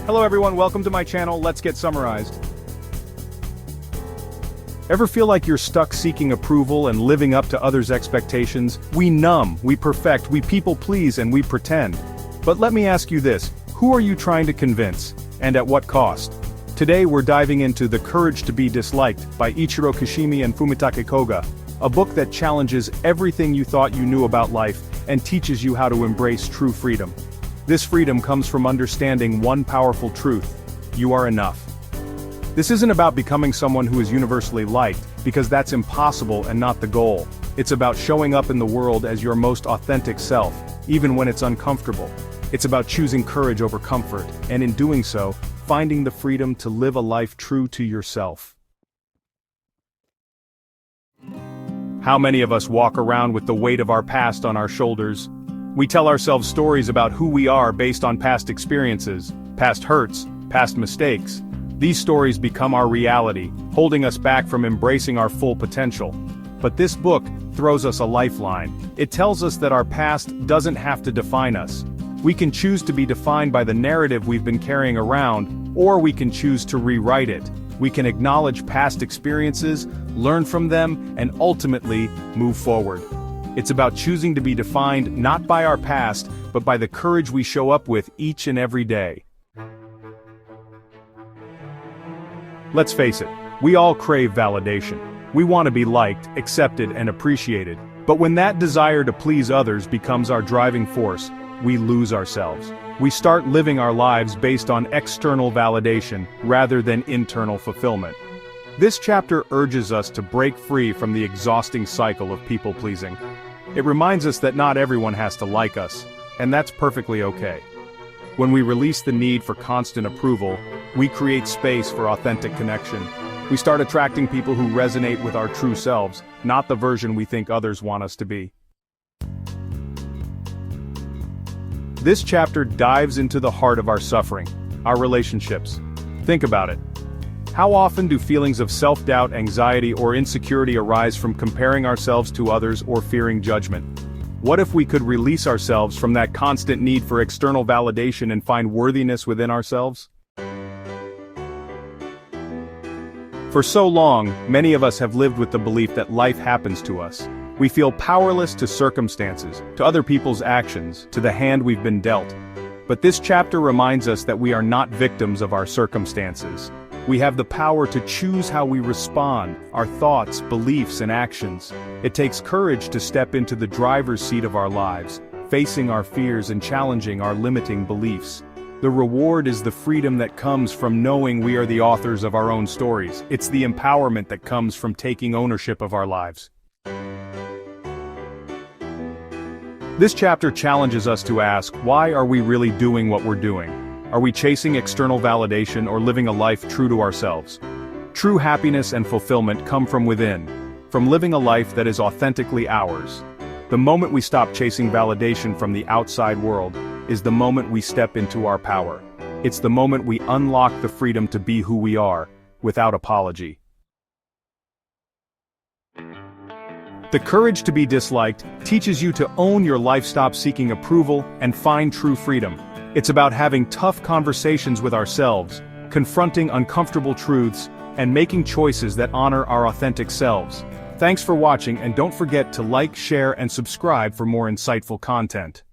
Hello everyone, welcome to my channel, let's get summarized. Ever feel like you're stuck seeking approval and living up to others' expectations? We numb, we perfect, we people please, and we pretend. But let me ask you this, who are you trying to convince? And at what cost? Today we're diving into The Courage to be Disliked by Ichiro Kishimi and Fumitake Koga, a book that challenges everything you thought you knew about life and teaches you how to embrace true freedom. This freedom comes from understanding one powerful truth: you are enough. This isn't about becoming someone who is universally liked, because that's impossible and not the goal. It's about showing up in the world as your most authentic self, even when it's uncomfortable. It's about choosing courage over comfort, and in doing so, finding the freedom to live a life true to yourself. How many of us walk around with the weight of our past on our shoulders? We tell ourselves stories about who we are based on past experiences, past hurts, past mistakes. These stories become our reality, holding us back from embracing our full potential. But this book throws us a lifeline. It tells us that our past doesn't have to define us. We can choose to be defined by the narrative we've been carrying around, or we can choose to rewrite it. We can acknowledge past experiences, learn from them, and ultimately move forward. It's about choosing to be defined not by our past, but by the courage we show up with each and every day. Let's face it, we all crave validation. We want to be liked, accepted, and appreciated. But when that desire to please others becomes our driving force, we lose ourselves. We start living our lives based on external validation rather than internal fulfillment. This chapter urges us to break free from the exhausting cycle of people-pleasing. It reminds us that not everyone has to like us, and that's perfectly okay. When we release the need for constant approval, we create space for authentic connection. We start attracting people who resonate with our true selves, not the version we think others want us to be. This chapter dives into the heart of our suffering, our relationships. Think about it. How often do feelings of self-doubt, anxiety, or insecurity arise from comparing ourselves to others or fearing judgment? What if we could release ourselves from that constant need for external validation and find worthiness within ourselves? For so long, many of us have lived with the belief that life happens to us. We feel powerless to circumstances, to other people's actions, to the hand we've been dealt. But this chapter reminds us that we are not victims of our circumstances. We have the power to choose how we respond, our thoughts, beliefs, and actions. It takes courage to step into the driver's seat of our lives, facing our fears and challenging our limiting beliefs. The reward is the freedom that comes from knowing we are the authors of our own stories. It's the empowerment that comes from taking ownership of our lives. This chapter challenges us to ask, why are we really doing what we're doing? Are we chasing external validation or living a life true to ourselves? True happiness and fulfillment come from within, from living a life that is authentically ours. The moment we stop chasing validation from the outside world is the moment we step into our power. It's the moment we unlock the freedom to be who we are, without apology. The Courage to be Disliked teaches you to own your life, stop seeking approval, and find true freedom. It's about having tough conversations with ourselves, confronting uncomfortable truths, and making choices that honor our authentic selves. Thanks for watching, and don't forget to like, share, and subscribe for more insightful content.